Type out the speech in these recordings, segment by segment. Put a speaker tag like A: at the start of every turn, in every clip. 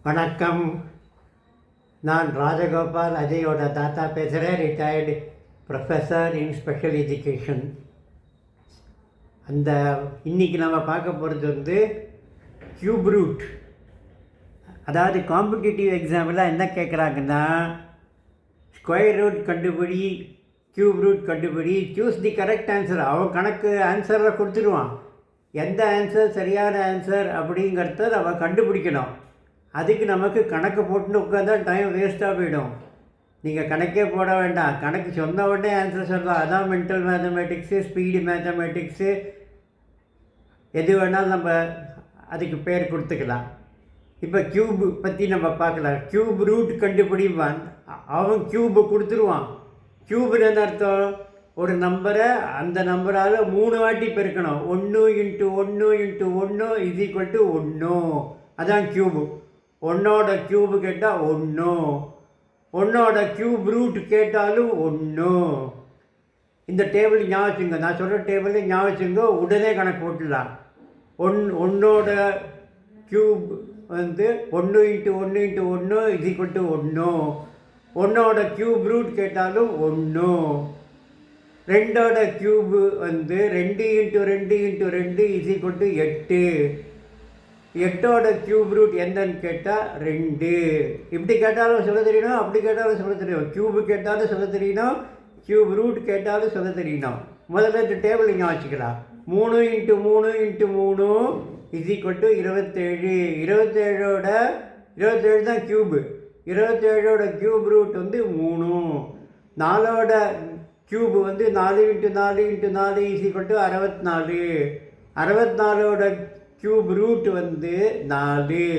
A: வணக்கம். நான் ராஜகோபால் அஜயோட தாத்தா பேசுகிறேன். Retired professor in special education. இன்றைக்கி நம்ம பார்க்க போகிறது க்யூப் ரூட். அதாவது காம்படிட்டிவ் எக்ஸாமில் என்ன கேட்குறாங்கன்னா, ஸ்கொயர் ரூட் கண்டுபிடி, க்யூப் ரூட் கண்டுபிடி, சூஸ் தி கரெக்ட் ஆன்சர். அவன் கணக்கு ஆன்சரை கொடுத்துருவான். எந்த ஆன்சர் சரியான ஆன்சர் அப்படிங்கிறத அவன் கண்டுபிடிக்கணும். அதுக்கு நமக்கு கணக்கு போட்டுன்னு உட்காந்தா டைம் வேஸ்ட்டாக போயிடும். நீங்கள் கணக்கே போட வேண்டாம், கணக்கு சொன்ன உடனே ஆன்சர் சொல்லலாம். அதான் மென்டல் மேத்தமேட்டிக்ஸு, ஸ்பீடு மேத்தமேட்டிக்ஸு, எது வேணாலும் நம்ம அதுக்கு பேர் கொடுத்துக்கலாம். இப்போ க்யூப் பற்றி நம்ம பார்க்கலாம். க்யூப் ரூட் கண்டுபிடிப்பான். அவன் க்யூபு கொடுத்துருவான். க்யூபுன்னு என்ன அர்த்தம்? ஒரு நம்பரை அந்த நம்பரால் 3 வாட்டி பெருக்கணும். 1 × 1 × 1 = 1. அதான் க்யூபு. 1ஓட க்யூபு கேட்டால் 1, 1ஓட க்யூப் ரூட் கேட்டாலும் 1. இந்த டேபிள் ஞாபகம் வச்சுங்க. நான் சொல்கிற டேபிள் ஞாபகம் வச்சுங்க, உடனே கணக்கு போட்டுடலாம். 1ஓட க்யூப் 1 × 1 × 1 = 1. 1ஓட க்யூப் ரூட் கேட்டாலும் 1. 2ஓட க்யூபு 2 × 2 × 2 = 8. 8ஓட க்யூப் ரூட் என்னன்னு கேட்டால் 2. இப்படி கேட்டாலும் சொல்ல தெரியணும், அப்படி கேட்டாலும் சொல்ல தெரியணும். க்யூபு கேட்டாலும் சொல்ல தெரியணும், க்யூப் ரூட் கேட்டாலும் சொல்ல தெரியணும். முதல்ல இந்த டேபிள் இங்கே வச்சுக்கலாம். 3 × 3 × 3 = 27. 27 தான் க்யூபு. 27ஓட க்யூப் ரூட் 3. 4ஓட க்யூபு 4 × 4 × 4 = 64. 64ஓட க்யூப் ரூட் 4.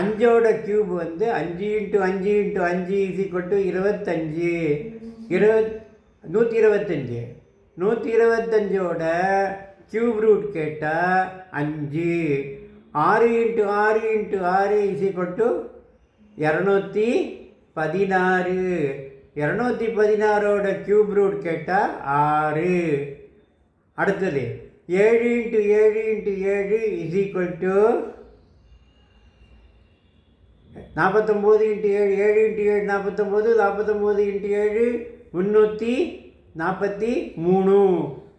A: 5ஓட க்யூப் 5 × 5 × 5 = 25. 125. 125ஓட க்யூப் ரூட் கேட்டால் 5. 6 × 6 × 6 = 216. 216ஓட க்யூப் ரூட் கேட்டால் 6. அடுத்தது 7 × 7 × 7 = 49 × 7. 7 × 7 49. 49 × 7 343.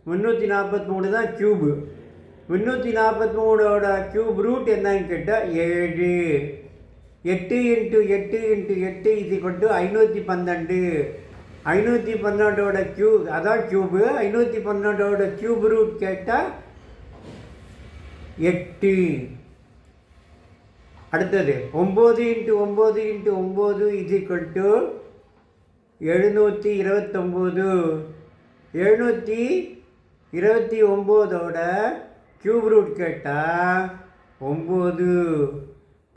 A: 343 தான் க்யூபு. 343ஓட க்யூப் ரூட் என்னன்னு கேட்டால் 7. 8 × 8 × 8 = 512. 512ஓட க்யூப், அதான் க்யூபு. 512ஓட க்யூப் ரூட் கேட்டால் 8. அடுத்தது 9 × 9 × 9 = 729. 729ஓட க்யூப் ரூட் கேட்டால் 9.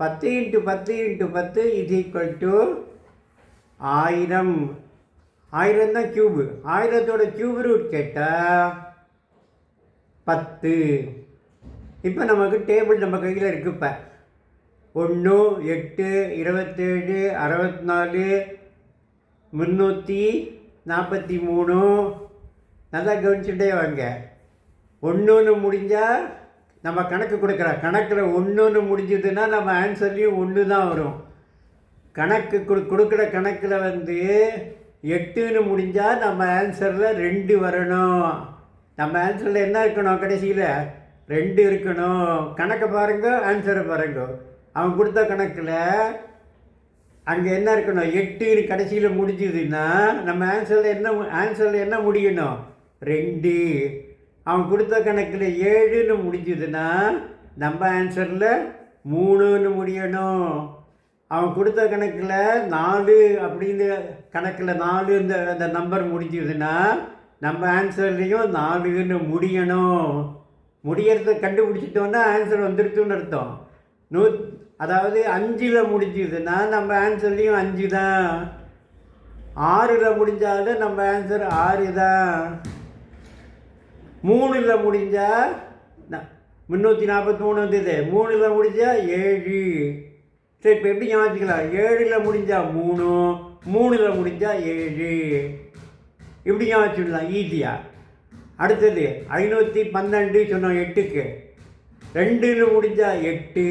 A: 10 × 10 × 10 = 1000. 1000 தான் க்யூபு. 1000ஓட க்யூப் ரூட் கேட்டால் 10. இப்போ நமக்கு டேபிள் நம்ம கையில் இருக்கு. இப்போ 1, 8, 27, 64, 343. நல்லா கவனிச்சுட்டே வாங்க. 1ன்னு முடிஞ்சால் நம்ம கணக்கு கொடுக்குறோம். கணக்கில் 1ன்னு முடிஞ்சதுன்னா நம்ம ஆன்சர்லேயும் 1 தான் வரும். கணக்கு கொடுக்குற கணக்கில் 8ன்னு முடிஞ்சால் நம்ம ஆன்சரில் 2 வரணும். நம்ம ஆன்சரில் என்ன இருக்கணும்? கடைசியில் 2 இருக்கணும். கணக்கை பாருங்கள், ஆன்சரை பாருங்கள். அவன் கொடுத்த கணக்கில் அங்கே என்ன இருக்கணும்? 8ன்னு கடைசியில் முடிஞ்சதுன்னா நம்ம ஆன்சரில் என்ன முடியணும்? 2. அவன் கொடுத்த கணக்கில் 7ன்னு முடிஞ்சதுன்னா நம்ம ஆன்சரில் 3ன்னு முடியணும். அவன் கொடுத்த கணக்கில் 4 அப்படின்னு கணக்கில் 4 இந்த நம்பர் முடிஞ்சதுன்னா நம்ம ஆன்சர்லேயும் 4ன்னு முடியணும். முடியறத கண்டுபிடிச்சிட்டோன்னா ஆன்சர் வந்துடுச்சுன்னு அர்த்தம். அதாவது 5ல் முடிஞ்சதுன்னா நம்ம ஆன்சர்லேயும் 5 தான். 6ல் முடிஞ்சாலும் நம்ம ஆன்சர் 6 தான். 3ல் முடிஞ்சால் 343 வந்தது. 3ல் முடிஞ்சால் 7. சரி, இப்போ எப்படி ஞாபகம்? 7ல் முடிஞ்சால் 3, 3ல் முடிஞ்சால் 7. இப்படி ஞாபகம் ஈஸியாக. அடுத்தது 512 சொன்னோம் 8க்கு. 2ன்னு முடிஞ்சால் 8,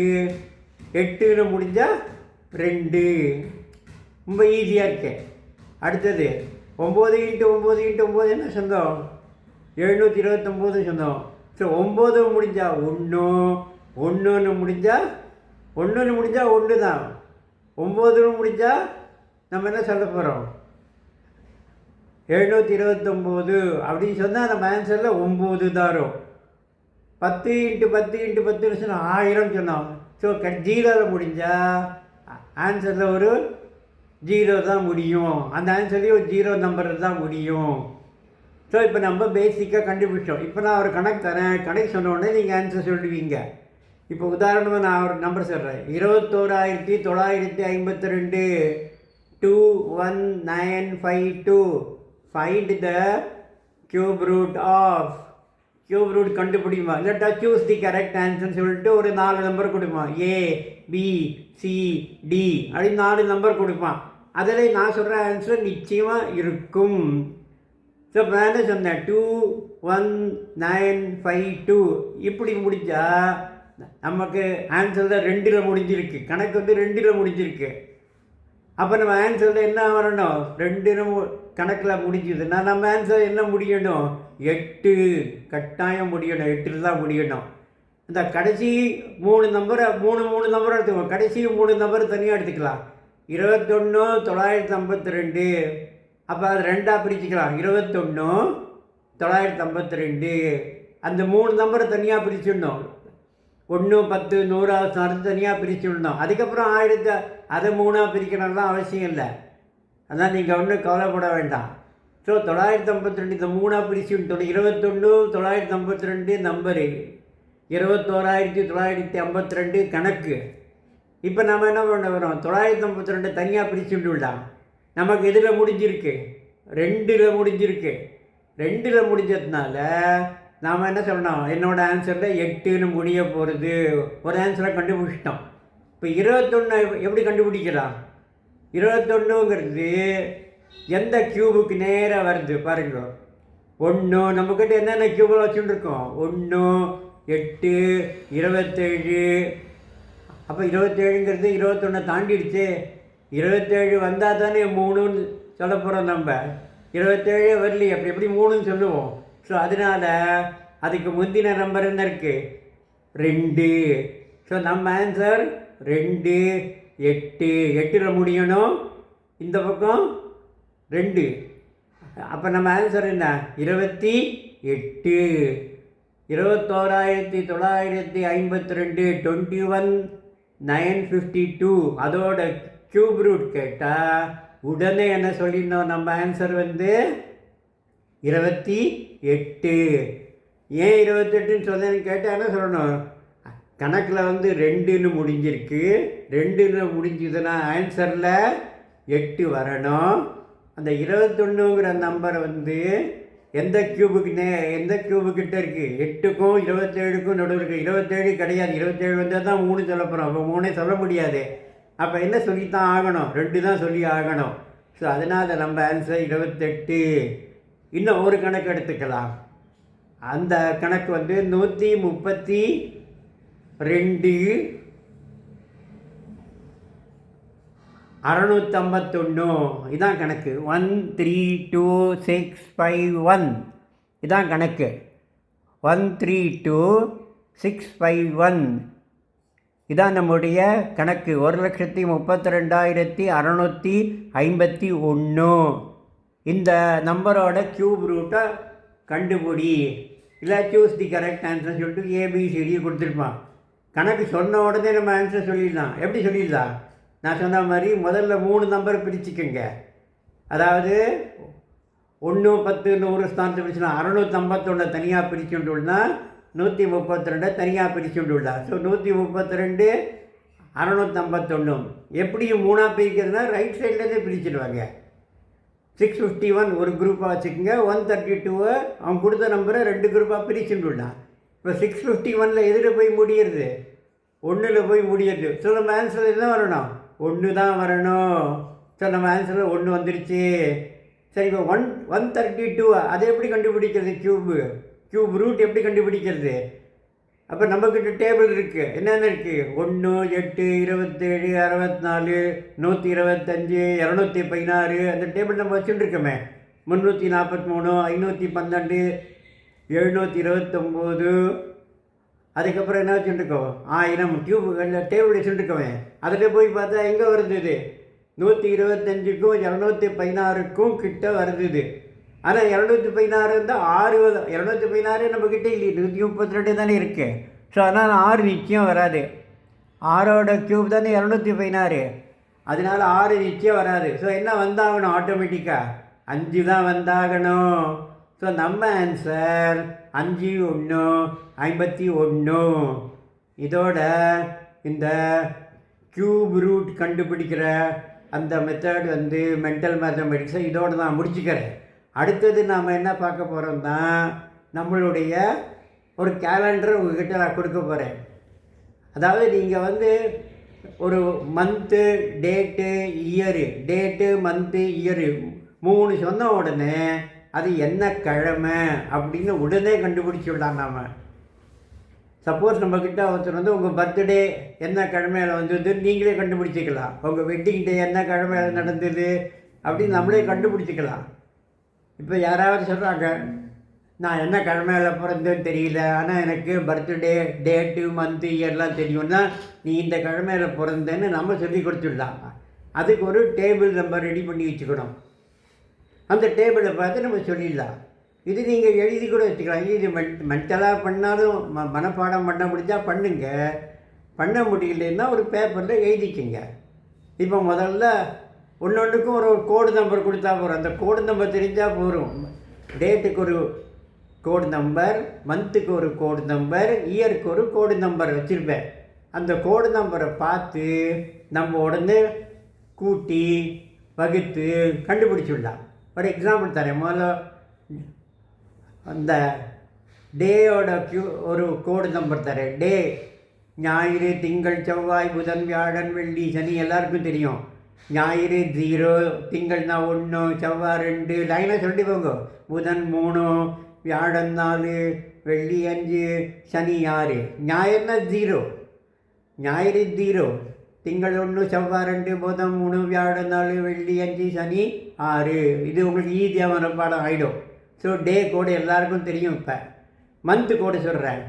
A: 8ன்னு முடிஞ்சால் 2. ரொம்ப ஈஸியாக இருக்கு. அடுத்தது 9 × 9 × 9 என்ன சொந்தம்? 729 சொந்தம். ஸோ 9 முடிஞ்சால் 1, 1 முடிஞ்சால் 1 தான். 9 முடிஞ்சால் நம்ம என்ன சொல்ல போகிறோம்? 729 அப்படின்னு சொன்னால் நம்ம ஆன்சரில் 9 தான் வரும். 10 × 10 × 10 சொன்னால் 1000 சொன்னோம். ஸோ 0 முடிஞ்சால் ஆன்சரில் ஒரு 0 தான் முடியும். அந்த ஆன்சர்லேயும் ஒரு 0 நம்பர் தான் முடியும். ஸோ இப்போ நம்ம பேசிக்காக கண்டுபிடிச்சோம். இப்போ நான் ஒரு கணக்கு தரேன். கணக்கு சொன்ன உடனே நீங்கள் ஆன்சர் சொல்லுவீங்க. இப்போ உதாரணமாக நான் ஒரு நம்பர் சொல்கிறேன். 21952 21952. Find the cube root of. Cube root கண்டுபிடிமா, இல்லாட்டா சூஸ் தி கரெக்ட் ஆன்சர்னு சொல்லிட்டு ஒரு 4 நம்பர் கொடுப்பான். A B C D அப்படின்னு 4 நம்பர் கொடுப்பான். அதில் நான் சொல்கிற ஆன்சர் நிச்சயமாக இருக்கும். ஸோ இப்போ நான் என்ன சொன்னேன்? 21952 இப்படி முடிஞ்சால் நமக்கு ஆன்சரில் 2ல் முடிஞ்சிருக்கு. கணக்கு வந்து 2ல் முடிஞ்சிருக்கு. அப்போ நம்ம ஆன்சரில் என்ன வரணும்? 2 கணக்கில் முடிஞ்சதுன்னா நம்ம ஆன்சர் என்ன முடியணும்? 8 கட்டாயம் முடியணும். 8ல் தான் முடியணும். இந்த கடைசி 3 நம்பரை 3 நம்பரை எடுத்துக்கோங்க. கடைசி 3 நம்பரை தனியாக எடுத்துக்கலாம். 21952. அப்போ அது 2ஆக பிரிச்சுக்கலாம். 21952. அந்த 3 நம்பரை தனியாக பிரிச்சுடணும். 1 10 100 தனியாக பிரிச்சுடணும். அதுக்கப்புறம் 1000 அதை 3ஆக பிரிக்கணும்லாம் அவசியம் இல்லை. அதான் நீங்கள் ஒன்றும் கவலைப்பட வேண்டாம். ஸோ 952 இந்த 3ஆக பிரிச்சுட்டோம். 21952 நம்பரு, 21952 கணக்கு. இப்போ நம்ம என்ன பண்ண வரோம்? 952 தனியாக பிரிச்சுட்டுலாம் நமக்கு எதில் முடிஞ்சிருக்கு? 2ல் முடிஞ்சிருக்கு. 2ல் முடிஞ்சதுனால நாம் என்ன சொல்லணும்? என்னோடய ஆன்சரில் 8ன்னு முடிய போகிறது. ஒரு ஆன்சரை கண்டுபிடிச்சிட்டோம். இப்போ 21 எப்படி கண்டுபிடிக்கலாம்? 21ங்கிறது எந்த கியூபுக்கு நேராக வருது பாருங்க. 1 நம்மக்கிட்ட என்னென்ன கியூபில் வச்சுட்டுருக்கோம்? 1 8 27. அப்போ 27ங்கிறது 21 தாண்டிடுச்சு. 27 வந்தால் தானே 3ன்னு சொல்ல போகிறோம். நம்ம 27 வரலையே, அப்படி எப்படி 3ன்னு சொல்லுவோம். ஸோ அதனால் அதுக்கு முந்தின நம்பர் என்ன இருக்குது? 2. ஸோ நம்ம ஆன்சர் 2 8. 8ல் முடியணும். இந்த பக்கம் 2. அப்போ நம்ம ஆன்சர் என்ன? 28. 21952 21952. அதோட கியூப் ரூட் கேட்டால் உடனே என்ன சொல்லிடணும்? நம்ம ஆன்சர் வந்து 28. ஏன் 28ன்னு சொன்னேன்னு கேட்டால் என்ன சொல்லணும்? கணக்கில் வந்து 2ன்னு முடிஞ்சிருக்கு. 2ன்னு முடிஞ்சதுன்னா ஆன்சரில் 8 வரணும். அந்த 21ங்கிற நம்பர் வந்து எந்த கியூபுக்கிட்ட இருக்குது? 8க்கும் 27க்கும் நடுவில் இருக்குது. 27 கிடையாது. 27 வந்தால் தான் 3 சொல்ல போகிறோம். அப்போ 3 சொல்ல முடியாது. அப்போ என்ன சொல்லித்தான் ஆகணும்? 2 தான் சொல்லி ஆகணும். ஸோ அதனால் நம்ம ஆன்சர் 28. இன்னும் ஒரு கணக்கு எடுத்துக்கலாம். அந்த கணக்கு வந்து 132 651. இதான் கணக்கு. 132651 இதான் கணக்கு. 132651 இதான் நம்முடைய கணக்கு. 1,32,651. இந்த நம்பரோட கியூப் ரூட்டை கண்டுபிடி, இல்லை சூஸ் தி கரெக்ட் ஆன்சர் சொல்லிட்டு ABCD கொடுத்துருப்பான். கணக்கு சொன்ன உடனே நம்ம ஆன்சர் சொல்லிடலாம். எப்படி சொல்லிடலாம்? நான் சொன்ன மாதிரி முதல்ல 3 நம்பர் பிரிச்சுக்கோங்க. அதாவது 1 10 100 ஸ்தானத்தை பிரிச்சுனா 651 தனியாக பிரிச்சுட்டுள்ளா 132 தனியாக பிரிச்சுட்டுள்ளா. ஸோ 132 651 எப்படியும் 3ஆக பிரிக்கிறதுனா ரைட் சைட்லேருந்தே பிரிச்சுடுவாங்க. 651 ஒரு குரூப்பாக வச்சுக்கோங்க. 132 அவன் கொடுத்த நம்பரை 2 குரூப்பாக பிரிச்சுட்டுள்ளான். இப்போ 651 எதில் போய் முடியுது? 1ல் போய் முடியுது. ஸோ நம்ம ஆன்சர் என்ன வரணும்? 1 தான் வரணும். ஸோ நம்ம ஆன்சரில் 1 வந்துடுச்சு. சரி, இப்போ 132 அதை எப்படி கண்டுபிடிக்கிறது? கியூப் ரூட் எப்படி கண்டுபிடிக்கிறது? அப்போ நம்மக்கிட்ட டேபிள் இருக்குது. என்னென்ன இருக்குது? 1, 8, 27, 64, 125, 216 அந்த டேபிள் நம்ம வச்சுட்டுருக்கோமே. 343, 512, 729, அதுக்கப்புறம் என்ன வச்சுட்டுருக்கோம்? 1000 டியூப் டேபிள் வச்சுட்டுருக்கோமே. அதில் போய் பார்த்தா எங்கே வருது இது? 125க்கும் 216க்கும் கிட்ட வருது இது. ஆனால் 216 இருந்தால் 6 216 நம்மக்கிட்ட இல்லை, 132 தானே இருக்குது. ஸோ அதனால் 6 நிச்சயம் வராது. 6ஓட க்யூப் தானே 216, அதனால் 6 நிச்சயம் வராது. ஸோ என்ன வந்தாகணும்? ஆட்டோமேட்டிக்காக 5 தான் வந்தாகணும். ஸோ நம்ம ஆன்சர் 5, 1, 51. இதோட இந்த க்யூப் ரூட் கண்டுபிடிக்கிற அந்த மெத்தட் மென்டல் மேத்தமெட்டிக்ஸை இதோடு நான் முடிச்சுக்கிறேன். அடுத்தது நாம் என்ன பார்க்க போகிறோம்னா, நம்மளுடைய ஒரு கேலண்டர் உங்கள்கிட்ட நான் கொடுக்க போகிறேன். அதாவது நீங்கள் ஒரு மந்த்து, டேட்டு, மந்த்து, இயரு 3 சொன்ன உடனே அது என்ன கிழமை அப்படின்னு உடனே கண்டுபிடிச்சிடலாம் நாம். சப்போஸ் நம்மக்கிட்ட ஒருத்தர் உங்கள் பர்த்டே என்ன கிழமையில் வந்தது நீங்களே கண்டுபிடிச்சிக்கலாம். உங்கள் வெட்டிங் டே என்ன கிழமையில் நடந்தது அப்படின்னு நம்மளே கண்டுபிடிச்சிக்கலாம். இப்போ யாராவது சொல்கிறாங்க, நான் என்ன கிழமையில் பிறந்தேன்னு தெரியல, ஆனால் எனக்கு பர்த்டே, டேட்டு, மந்த்து, இயர்லாம் தெரியும்னா நீ இந்த கிழமையில் பிறந்தேன்னு நம்ம சொல்லி கொடுத்துடலாம். அதுக்கு ஒரு டேபிள் நம்ம ரெடி பண்ணி வச்சுக்கணும். அந்த டேபிளை பார்த்து நம்ம சொல்லிடலாம். இது நீங்கள் எழுதி கூட வச்சுக்கலாம். இது மென்டலாக பண்ணாலும் மனப்பாடம் பண்ண முடிஞ்சா பண்ணுங்க, பண்ண முடியலன்னா ஒரு பேப்பரில் எழுதிக்கங்க. இப்போ முதல்ல ஒன்றுக்கும் ஒரு கோடு நம்பர் கொடுத்தா போகிறோம். அந்த கோடு நம்பர் தெரிஞ்சால் போகிறோம். டேட்டுக்கு ஒரு கோடு நம்பர், மந்த்துக்கு ஒரு கோடு நம்பர், இயருக்கு ஒரு கோடு நம்பர் வச்சுருப்பேன். அந்த கோடு நம்பரை பார்த்து நம்ம உடனே கூட்டி வகுத்து கண்டுபிடிச்சிடலாம். ஒரு எக்ஸாம்பிள் தரேன். முதல்ல அந்த டேயோட ஒரு கோடு நம்பர் தரேன். டே ஞாயிறு, திங்கள், செவ்வாய், புதன், வியாழன், வெள்ளி, சனி எல்லாருக்கும் தெரியும். ஞாயிறு 0, திங்கள்னா 1, செவ்வாய் 2, லைனாக சொல்லிட்டு போங்க. புதன் 3, வியாழன் 4, வெள்ளி 5, சனி 6. ஞாயிறுனா 0, ஞாயிறு 0, திங்கள் 1, செவ்வாய் 2, புதன் 3, வியாழன் 4, வெள்ளி 5, சனி 6. இது உங்களுக்கு ஈஸியாக மனப்பாடம் ஆகிடும். ஸோ டே கோடு எல்லாருக்கும் தெரியும். இப்போ மந்த்து கோடு சொல்கிறேன்.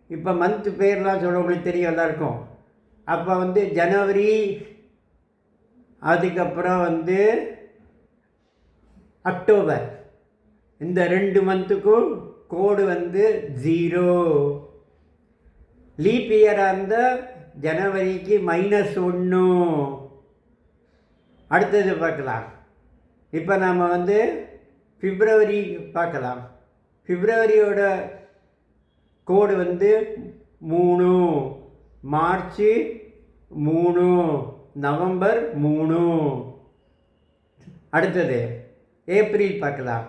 A: இப்போ மந்த்து பேர்லாம் சொல்ல உங்களுக்கு தெரியும் எல்லாருக்கும். அப்போ ஜனவரி, அதுக்கப்புறம் அக்டோபர், இந்த 2 மந்த்துக்கும் கோடு 0. லீப் இயராக இருந்தால் ஜனவரிக்கு -1. அடுத்தது பார்க்கலாம். இப்போ நாம் பிப்ரவரி பார்க்கலாம். பிப்ரவரியோட கோடு 3, மார்ச் 3, நவம்பர் 3. அடுத்தது ஏப்ரல் பார்க்கலாம்.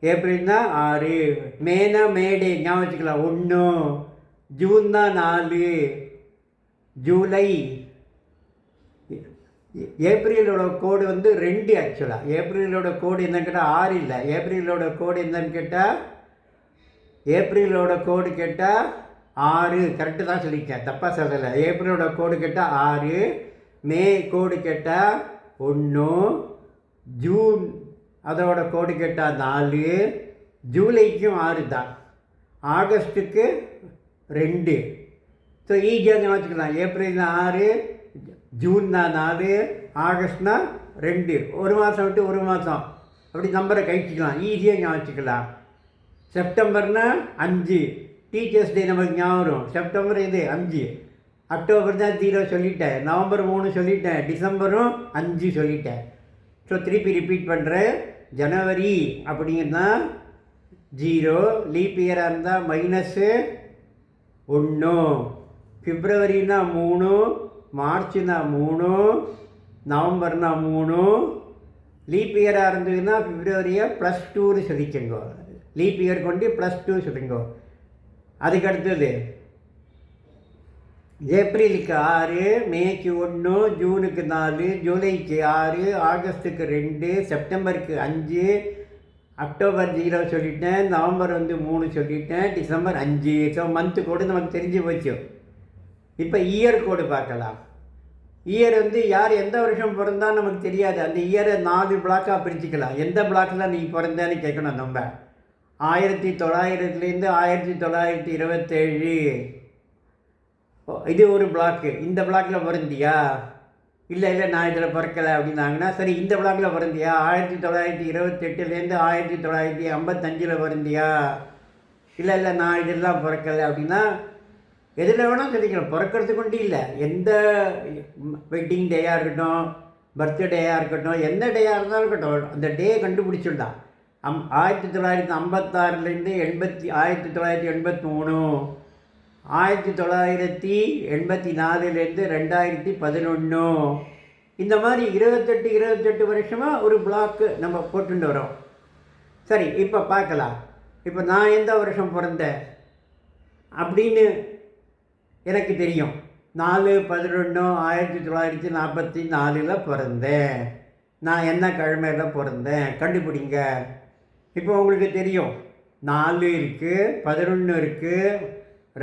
A: ஏப்ரல்னா 6, மேனா மேடே ஞாபகம் வச்சுக்கலாம் 1, ஜூன்னா 4, ஜூலை. ஏப்ரலோட கோடு 2. ஆக்சுவலாக ஏப்ரலோட கோடு என்னன்னு கேட்டால் 6 இல்லை. ஏப்ரலோட கோடு என்னன்னு கேட்டால், ஏப்ரலோட கோடு கேட்டால் 6. கரெக்டு தான் சொல்லியிருக்கேன், தப்பாக சொல்லலை. ஏப்ரலோட கோடு கேட்டால் 6, மே கோடு கேட்டால் 1, ஜூன் அதோட கோடு கேட்டால் 4, ஜூலைக்கும் 6 தான், ஆகஸ்ட்டுக்கு 2. ஸோ ஈஸியாக வச்சுக்கலாம். ஏப்ரல்னா 6, ஜூன்னா 4, ஆகஸ்ட்னா 2. ஒரு மாதம் விட்டு ஒரு மாதம் அப்படி நம்பரை கழிச்சிக்கலாம், ஈஸியாக ஞாபகம் வச்சுக்கலாம். செப்டம்பர்னா 5, டீச்சர்ஸ் டே நமக்கு ஞாபகம் வரும். செப்டம்பர் இது 5, அக்டோபர் தான் 0 சொல்லிட்டேன், நவம்பர் 3 சொல்லிட்டேன், டிசம்பரும் 5 சொல்லிட்டேன். ஸோ திருப்பி ரிப்பீட் பண்ணுறேன். ஜனவரி அப்படிங்கன்னா 0, லீப் இயராக இருந்தால் -1, பிப்ரவரினா 3, மார்ச்னா 3, நவம்பர்னா 3. லீப் இயராக இருந்ததுன்னா பிப்ரவரியை +2 சொல்லிக்கோங்க. லீப் இயர் கொண்டு +2 சொல்லுங்க. அதுக்கு அடுத்தது ஏப்ரலுக்கு 6, மேக்கு 1, ஜூனுக்கு 4, ஜூலைக்கு 6, ஆகஸ்ட்டுக்கு 2, செப்டம்பருக்கு 5, அக்டோபர் 0 சொல்லிட்டேன், நவம்பர் வந்து 3 சொல்லிட்டேன், டிசம்பர் 5. ஸோ மந்த்து கோடு நமக்கு தெரிஞ்சு போச்சு. இப்போ இயர் கோடு பார்க்கலாம். இயர் வந்து யார் எந்த வருஷம் பிறந்தான்னு நமக்கு தெரியாது. அந்த இயரை 4 பிளாக்காக பிரிச்சுக்கலாம். எந்த பிளாக்கில் நீ பிறந்தேன்னு கேட்கணும் நம்ம. 1900லேருந்து 1927 இது ஒரு பிளாக்கு. இந்த பிளாக்கில் பிறந்தியா? இல்லை நான் இதில் பிறக்கலை அப்படின்னாங்கன்னா, சரி இந்த பிளாக்கில் பிறந்தியா? 1928லேருந்து 1955 பிறந்தியா? இல்லை நான் இதெல்லாம் பிறக்கலை அப்படின்னா, எதில் வேணால் சொல்லிக்கலாம். பிறக்கிறதுக்கு கொண்டு இல்லை, எந்த வெட்டிங் டேயாக இருக்கட்டும், பர்த்டேயாக இருக்கட்டும், எந்த டேயாக இருந்தாலும் இருக்கட்டும், அந்த டே கண்டுபிடிச்சிடலாம். 1956லேருந்து 1983, 1984லேருந்து 2011, இந்த மாதிரி 28 வருஷமாக ஒரு பிளாக்கு நம்ம போட்டுட்டு வரோம். சரி, இப்போ பார்க்கலாம். இப்போ நான் எந்த வருஷம் பிறந்தேன் அப்படின்னு எனக்கு தெரியும். 4/11/1944 பிறந்தேன். நான் என்ன கிழமையில் பிறந்தேன் கண்டுபிடிங்க. இப்போ உங்களுக்கு தெரியும், 4 இருக்குது, 11 இருக்குது,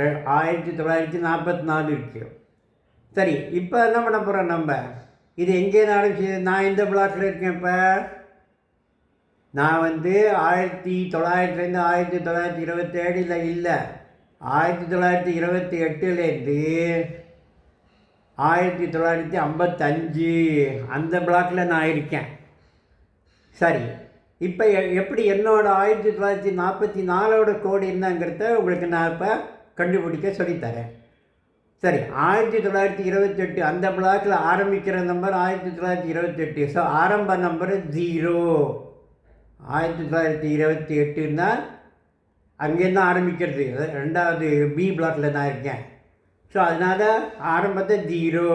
A: 1944 இருக்குது. சரி, இப்போ என்ன பண்ண போகிறோம் நம்ம? இது எங்கேனாலும் நான் எந்த பிளாக்கில் இருக்கேன்? இப்போ நான் வந்து 1900லேருந்து 1927 இல்லை, 1928லேருந்து 1955 அந்த பிளாக்கில் நான் இருக்கேன். சரி, இப்போ எப்படி என்னோடய 1944 கோடு என்னங்கிறத உங்களுக்கு நான் இப்போ கண்டுபிடிக்க சொல்லித்தரேன். சரி, 1928 அந்த பிளாக்கில் ஆரம்பிக்கிற நம்பர் 1928. ஸோ ஆரம்ப நம்பர் 0. 1928ன்னா அங்கேருந்து ஆரம்பிக்கிறது. 2வது பி பிளாக்கில் நான் இருக்கேன். ஸோ அதனால் ஆரம்பத்தை 0.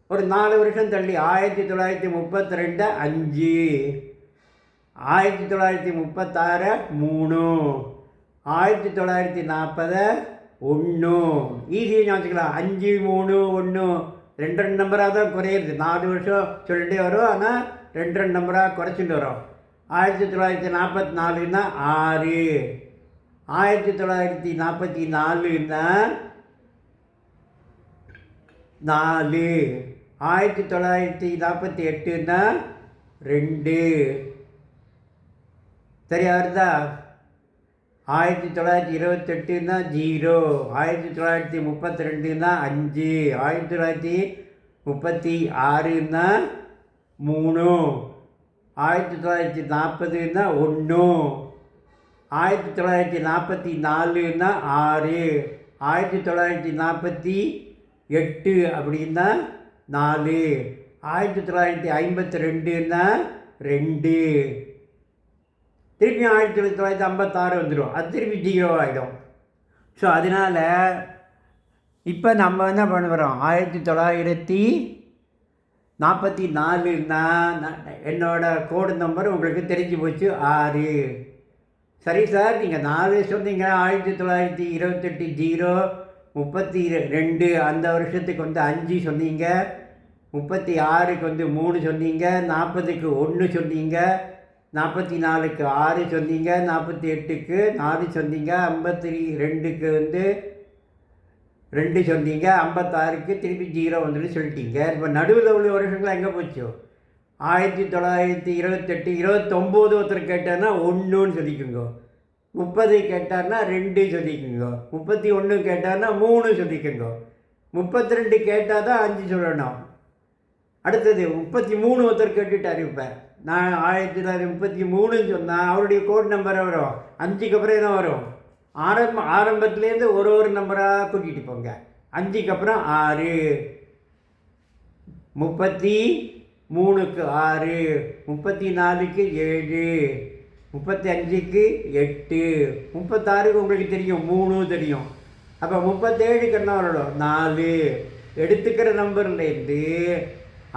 A: ஒரு 4 வருஷம் தள்ளி 1932 5, 1936 3, 1940 1. ஈஸியாக ஞாபகம். 5 3 1 2 நம்பராக தான் குறையிறது. 4 வருஷம் சொல்லிகிட்டே வரும், ஆனால் 2 நம்பராக குறைச்சிட்டு வரும். 1944ன்னா 6, 1944ன்னா 4, 1948ன்னா 2. சரியா வருதா? 1928ன்னா 0, 1932ன்னா 5, 1936ன்னா 3, 1940ன்னா 1, 1944ன்னா 6, 1948 அப்படின்னா 4, 1952ன்னா 2, திருப்பி 1956 வந்துடும். அது திருப்பி 0 ஆகிடும். ஸோ அதனால் இப்போ நம்ம என்ன பண்ண போகிறோம்? 1944ன்னா என்னோடய கோடு நம்பர் உங்களுக்கு தெரிஞ்சு போச்சு 6. சரி சார், நீங்கள் 4 சொன்னீங்க, 1928 0, 32 அந்த வருஷத்துக்கு வந்து 5 சொன்னீங்க, 36க்கு வந்து 3 சொன்னீங்க, 40க்கு 1 சொன்னீங்க, 44க்கு 6 சொன்னீங்க, 48க்கு 4 சொன்னீங்க, 52க்கு வந்து 2 சொன்னீங்க, 56க்கு திருப்பி 0 வந்துட்டு சொல்லிட்டீங்க. இப்போ நடுவில் உள்ள வருஷங்கள் எங்கே போச்சு? 1928 29 ஒருத்தர் கேட்டார்னா 1ன்னு சொல்லிக்கோங்க, 30 கேட்டார்னா 2 சொல்லிக்கோங்க, 31 கேட்டார்னா 3 சொல்லிக்கோங்க, 32 கேட்டால் தான் 5 சொல்லணும். அடுத்தது 33 ஒருத்தர் கேட்டுட்டார். இப்போ நான் 1933ன்னு சொன்னால் அவருடைய கோட் நம்பரை வரும், 5க்கு அப்புறம் என்ன வரும்? ஆரம்பத்துலேருந்து ஒரு நம்பராக கூட்டிகிட்டு போங்க. 5க்கு அப்புறம் 6, 33க்கு 6, 34க்கு 7, 35க்கு 8, 36க்கு உங்களுக்கு தெரியும் 3 தெரியும். அப்போ 37க்கு என்ன வரணும்? 4. எடுத்துக்கிற நம்பர்லேருந்து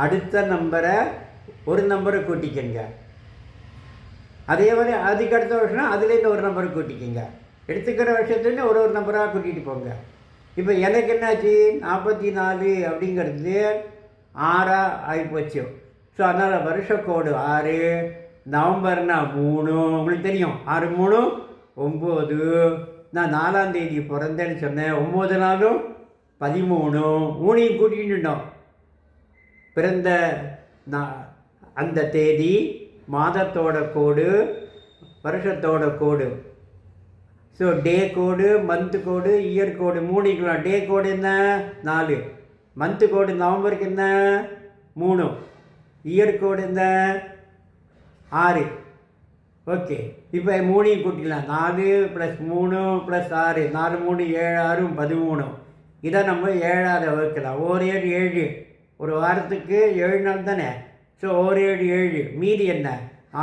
A: அடுத்த நம்பரை ஒரு நம்பரை கூட்டிக்கங்க. அதே மாதிரி அதுக்கு அடுத்த வருஷம்னா அதுலேருந்து ஒரு நம்பரை கூட்டிக்கங்க. எடுத்துக்கிற வருஷத்துலேருந்து ஒரு நம்பராக கூட்டிகிட்டு போங்க. இப்போ எனக்கு என்னாச்சு? 44 அப்படிங்கிறது 6 ஆகிப்போச்சு. ஸோ அதனால் வருஷ கோடு 6, நவம்பர்னா 3, உங்களுக்கு தெரியும் 6 3 9. நான் 4ஆம் தேதி பிறந்தேன்னு சொன்னேன். 9 நாளும் 13, 3ஐயும் கூட்டிகிட்டோம். பிறந்த அந்த தேதி, மாதத்தோட கோடு, வருஷத்தோட கோடு. ஸோ டே கோடு, மந்த்து கோடு, இயர் கோடு 3 டே கோடு என்ன 4, மந்த்து கோடு நவம்பருக்கு என்ன 3, இயர் கோடு என்ன 6. ஓகே, இப்போ 3ஐயும் கூட்டிக்கலாம். 4 + 3 + 6, 4 3 7 6 13. இதை நம்ம 7ஆல் வகுக்கலாம். 1 7 7, ஒரு வாரத்துக்கு 7 நாள் தானே. ஸோ 1 7 7, மீதி என்ன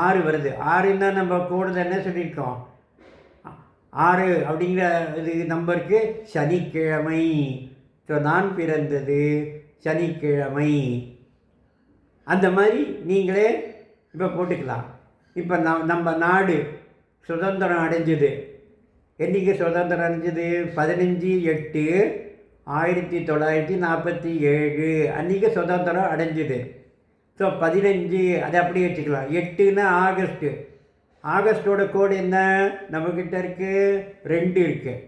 A: 6 வருது. 6ன்னா நம்ம கூடுதல் என்ன சொல்லியிருக்கோம், 6 அப்படிங்கிற இது நம்பருக்கு சனிக்கிழமை. ஸோ நான் பிறந்தது சனிக்கிழமை. அந்த மாதிரி நீங்களே இப்போ போட்டுக்கலாம். இப்போ நம்ம நாடு சுதந்திரம் அடைஞ்சது என்றைக்கு சுதந்திரம் அடைஞ்சது, 15/8/1947 அன்றைக்கி சுதந்திரம் அடைஞ்சது. ஸோ 15 அதை அப்படியே வச்சுக்கலாம். 8ன்னா ஆகஸ்ட்டு. ஆகஸ்ட்டோட கோடு என்ன நம்மக்கிட்ட இருக்குது 2 இருக்குது.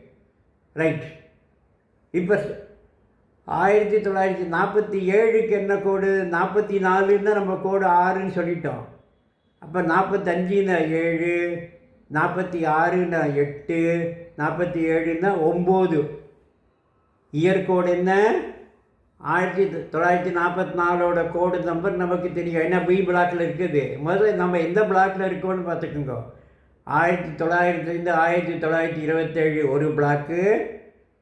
A: ரைட். இப்போ 1947க்கு என்ன கோடு 44ன்னா நம்ம கோடு 6ன்னு சொல்லிட்டோம். அப்போ 45ன்னா 7, 46ன்னா 8, 47ன்னா 9. இயர் கோடு என்ன 1944ஓட கோடு நம்பர் நமக்கு தெரியும். ஏன்னா பி பிளாக்கில் இருக்குது. முதல்ல நம்ம எந்த பிளாக்கில் இருக்கோன்னு பார்த்துக்குங்க. 1900 1927 ஒரு பிளாக்கு,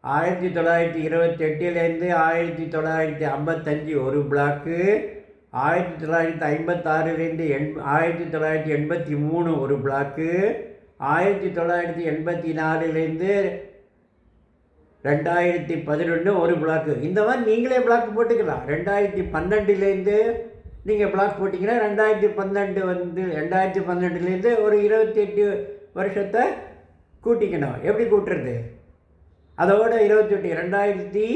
A: 1928 1955 ஒரு பிளாக்கு, 1956 1983 ஒரு பிளாக்கு, 1984 2011 ஒரு பிளாக்கு. இந்த மாதிரி நீங்களே பிளாக் போட்டுக்கலாம். 2012 நீங்கள் பிளாக் போட்டிங்கன்னா 2012 ஒரு 28 வருஷத்தை கூட்டிக்கணும். எப்படி கூட்டுறது, அதோட 28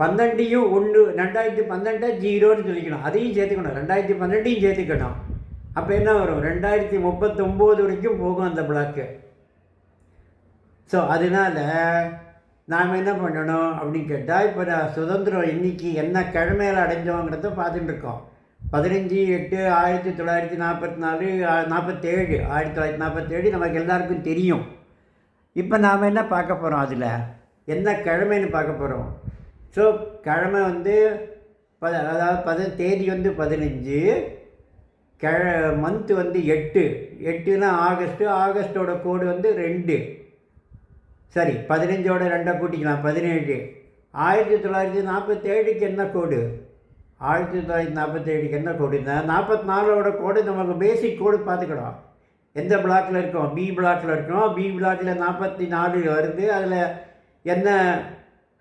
A: 2012 1 2012 0ன்னு சொல்லிக்கணும். அதையும் சேர்த்துக்கணும், 2012 சேர்த்துக்கணும். அப்போ என்ன வரும் 2039 வரைக்கும் போகும் அந்த பிளாக்கு. ஸோ அதனால் நாம் என்ன பண்ணணும் அப்படின்னு கேட்டால், இப்போ நான் சுதந்திரம் இன்றைக்கி என்ன கிழமையில் அடைஞ்சோங்கிறத பார்த்துட்டு இருக்கோம். 15/8/1947 1947 நமக்கு எல்லாருக்கும் தெரியும். இப்போ நாம் என்ன பார்க்க போகிறோம், அதில் என்ன கிழமைன்னு பார்க்க போகிறோம். ஸோ கிழமை அதாவது தேதி 15, மந்த்து 8. 8ன்னா ஆகஸ்ட்டு. ஆகஸ்ட்டோட கோடு 2. சரி, 15ஓட 2 கூட்டிக்கலாம் 17. 1947க்கு என்ன கோடு, 1947க்கு என்ன கோடுன்னா 44ஓட கோடு நமக்கு பேசிக் கோடு பார்த்துக்கணும். எந்த பிளாக்கில் இருக்கோம், பி பிளாக்கில் இருக்கோம். பி பிளாக்கில் 44 வருது. அதில் என்ன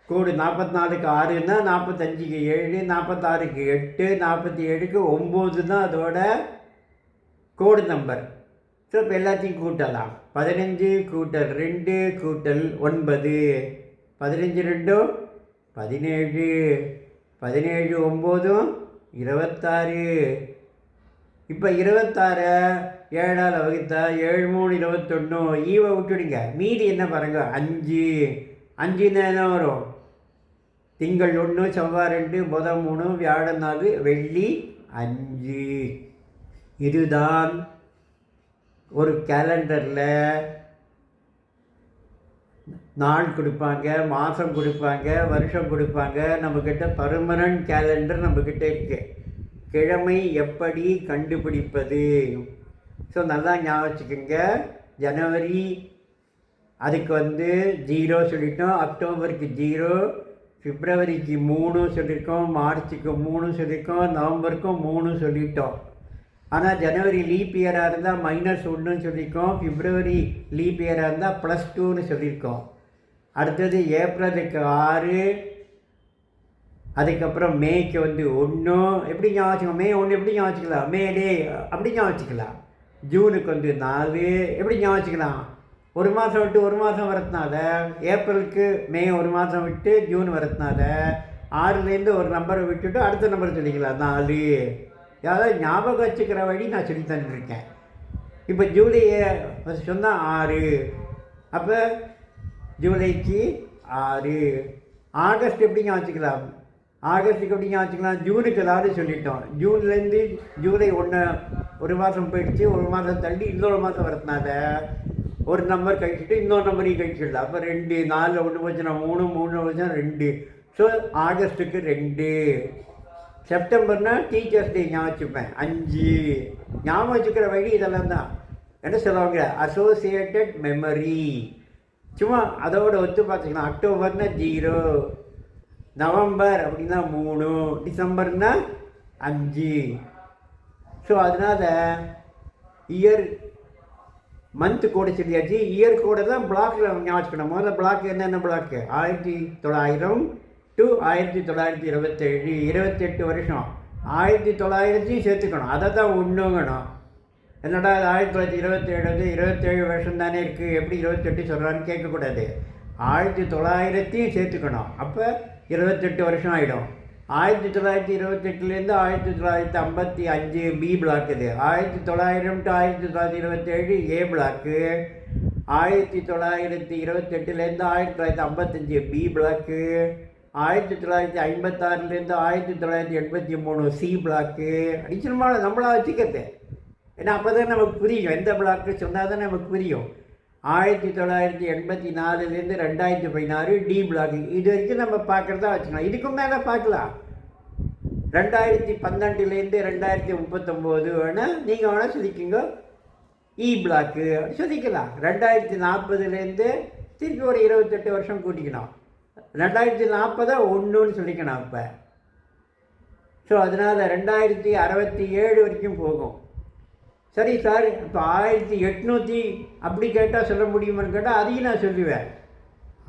A: கோடு 44க்கு 6ன்னா 45க்கு 7, 46க்கு 8, 47க்கு 9 தான் அதோட கோடு நம்பர். ஸோ இப்போ எல்லாத்தையும் கூட்டலாம். 15 கூட்டல் 2 கூட்டல் 9, 15 2 17, 17 9 26. இப்போ 26 7ஆல் வகுத்தா 7 3 21. ஈவை விட்டுடுங்க, மீதி என்ன பாருங்கள் 5. 5ன்னா என்ன வரும், திங்கள் 1 செவ்வாய் 2 புதன் 3 வியாழன் 4 வெள்ளி 5. இதுதான் ஒரு கேலண்டரில் நாள் கொடுப்பாங்க, மாதம் கொடுப்பாங்க, வருஷம் கொடுப்பாங்க. நம்மக்கிட்ட பர்மனன்ட் கேலண்டர் நம்மக்கிட்ட இருக்குது. கிழமை எப்படி கண்டுபிடிப்பது? ஸோ நல்லா ஞாபகம் வச்சுக்கோங்க. ஜனவரி அதுக்கு 0 சொல்லிட்டோம், அக்டோபருக்கு 0, பிப்ரவரிக்கு 3 சொல்லியிருக்கோம், மார்ச்சுக்கு 3 சொல்லியிருக்கோம், நவம்பருக்கும் 3 சொல்லிட்டோம். ஆனால் ஜனவரி லீப் இயராக இருந்தால் -1ன்னு சொல்லியிருக்கோம், பிப்ரவரி லீப் இயராக இருந்தால் +2ன்னு சொல்லியிருக்கோம். அடுத்தது ஏப்ரலுக்கு 6, அதுக்கப்புறம் மேய்க்கு 1. எப்படி ஞாபகம் வச்சுக்கோங்க, மே 1 எப்படி ஞாபகம் வச்சுக்கலாம், மே டே அப்படி ஞாபகம் வச்சுக்கலாம். ஜூனுக்கு 4 எப்படி ஞாபகம் வச்சுக்கலாம், ஒரு மாதம் விட்டு ஒரு மாதம் வரதுனால. ஏப்ரலுக்கு மே ஒரு மாதம் விட்டு ஜூன் வரதுனால 6லேருந்து ஒரு நம்பரை விட்டுட்டு அடுத்த நம்பரை சொல்லிக்கலாம் 4. அதாவது ஞாபகம் வச்சுக்கிற வழி நான் சொல்லி தந்துருக்கேன். இப்போ ஜூலை சொன்னால் 6, அப்போ ஜூலைக்கு 6. ஆகஸ்ட் எப்படிங்க வச்சுக்கலாம்? ஆகஸ்ட்டுக்கு எப்படிங்க வச்சுக்கலாம்? ஜூனுக்கு ஏதாவது சொல்லிட்டோம். ஜூன்லேருந்து ஜூலை 1 ஒரு மாதம் போயிடுச்சு. ஒரு மாதம் தள்ளி இன்னொரு மாதம் வரதுனால ஒரு நம்பர் கழிச்சுட்டு இன்னொரு நம்பரையும் கழிச்சிடலாம். அப்போ 2, 4 ஒன்று போச்சுன்னா 3, 3 போச்சுன்னா 2. ஸோ ஆகஸ்ட்டுக்கு 2. செப்டம்பர்னா டீச்சர்ஸ் டே ஞாபகம் வச்சுப்பேன் 5. ஞாபகம் வச்சுக்கிற வழி இதெல்லாம் தான். என்ன சொல்லுவாங்க? Associated memory. சும்மா அதோட ஒத்து பார்த்துக்கலாம். அக்டோபர்னா 0, நவம்பர் அப்படின்னா 3, டிசம்பர்னா 5. ஸோ அதனால் இயர் மந்த்து கோடு சொல்லியாச்சு. இயர் கோடை தான் பிளாக்கில் ஞாபகம் வச்சுக்கணும். முதல்ல பிளாக் என்னென்ன பிளாக்கு? 1900 to 1927, 28 வருஷம். 1900 சேர்த்துக்கணும். அதை தான் ஒன்றுங்கணும். என்னடா 1927 27 வருஷம் தானே இருக்குது, எப்படி 28 சொல்கிறான்னு கேட்கக்கூடாது. 1900 சேர்த்துக்கணும். அப்போ 28 வருஷம் ஆகிடும். 1928 1955 பி பிளாக் இது. 1900 to 1927 A block. 1928 1955 B block. 1956 1983 C block. அடிச்சனமான நம்மளாக வச்சுக்கிறது. ஏன்னா அப்போ தான் நமக்கு புரியும். எந்த பிளாக்கு சொன்னால் தான் நமக்கு புரியும். 1984 2016 டி பிளாக். இது வரைக்கும் நம்ம பார்க்குறதா வச்சுக்கலாம். இதுக்கும் மேலே பார்க்கலாம். 2012 2039 வேணால் நீங்கள் வேணால் சொல்லிக்கோங்க இ பிளாக்கு அப்படி சொல்லிக்கலாம். 2040 திருப்பி ஒரு 28 வருஷம் கூட்டிக்கணும். 2040 1ன்னு சொல்லிக்கணும் இப்போ. ஸோ அதனால் 2067 வரைக்கும் போகும். சரி சார், இப்போ 1800 அப்படி கேட்டால் சொல்ல முடியுமான்னு கேட்டால் அதையும் நான் சொல்லுவேன்.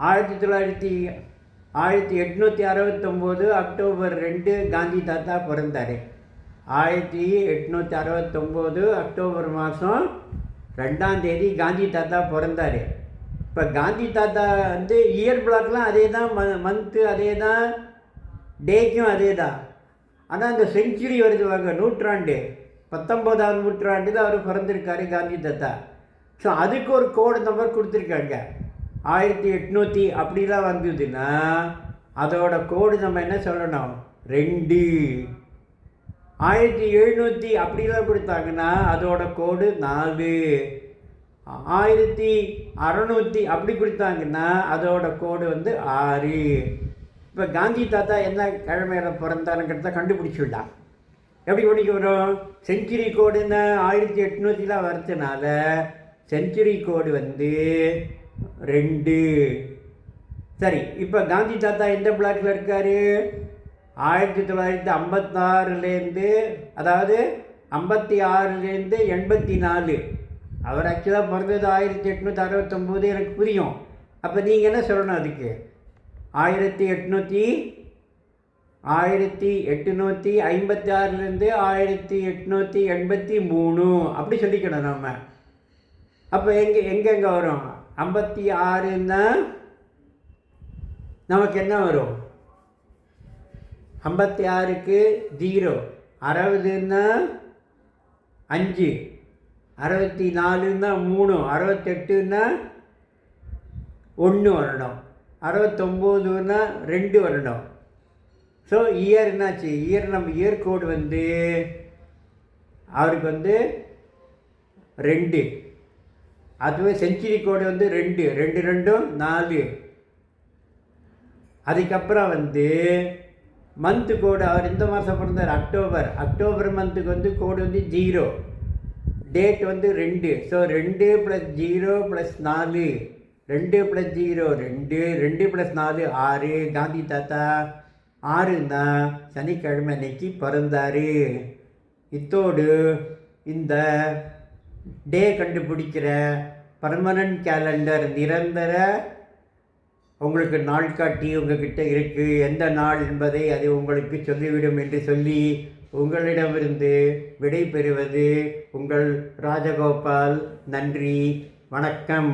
A: 1869 அக்டோபர் 2 காந்தி தாத்தா பிறந்தார். 1869 அக்டோபர் மாதம் 2ஆம் தேதி காந்தி தாத்தா பிறந்தார். இப்போ காந்தி தாத்தா வந்து இயர் பிளாக்லாம் அதே தான், மந்த்து அதே தான், டேக்கும் அதே தான். ஆனால் அந்த செஞ்சுரி வருது வாங்க, நூற்றாண்டு 19ஆம் நூற்றாண்டில் அவர் பிறந்திருக்காரு காந்தி தாத்தா. ஸோ அதுக்கு ஒரு கோடு நம்பர் கொடுத்துருக்காங்க. 1800 அப்படிலாம் வந்ததுன்னா அதோட கோடு நம்ம என்ன சொல்லணும்? 2. 1700 அப்படிலாம் கொடுத்தாங்கன்னா அதோட கோடு 4. 1600 அப்படி கொடுத்தாங்கன்னா அதோட கோடு வந்து 6. இப்போ காந்தி தாத்தா என்ன கிழமையில் பிறந்தாருங்கிறத கண்டுபிடிச்சிடலாம். எப்படி படிக்க வரும்? செஞ்சுரி கோடுன்னு 1800 வரதுனால செஞ்சுரி கோடு வந்து 2. சரி, இப்போ காந்தி தாத்தா எந்த பிளாக்கில் இருக்கார்? 1956 அதாவது 56 84. அவர் ஆக்சுவலாக பிறந்தது 1869 எனக்கு புரியும். அப்போ நீங்கள் என்ன சொல்லணும் அதுக்கு? 1856 1883 அப்படி சொல்லிக்கணும் நம்ம. அப்போ எங்கெங்கே வரும்? 56ன்னா நமக்கு என்ன வரும்? 56க்கு 0. 60ன்னா 5. 64ன்னா 3. 68ன்னா 1 வரணும். 69ன்னா 2 வரணும். ஸோ இயர் என்னாச்சு? இயர் கோடு வந்து அவருக்கு வந்து 2. அதுவே செஞ்சுரி கோடு வந்து 2. 2 2 4. அதுக்கப்புறம் வந்து மந்த்து கோடு, அவர் இந்த மாதம் பிறந்தார் அக்டோபர் மந்த்துக்கு வந்து கோடு வந்து 0. டேட் வந்து 2. ஸோ 2 + 0 + 4. 2 + 0 2. 2 + 4 6. காந்தி தாத்தா 6ன்னா சனிக்கிழமை அன்னைக்கு பிறந்தார். இத்தோடு இந்த டே கண்டுபிடிக்கிற பர்மனன்ட் கேலண்டர் நிரந்தர உங்களுக்கு நாள்காட்டி உங்கள்கிட்ட இருக்குது. எந்த நாள் என்பதை அது உங்களுக்கு சொல்லிவிடும் என்று சொல்லி உங்களிடமிருந்து விடை பெறுவது உங்கள் ராஜகோபால். நன்றி, வணக்கம்.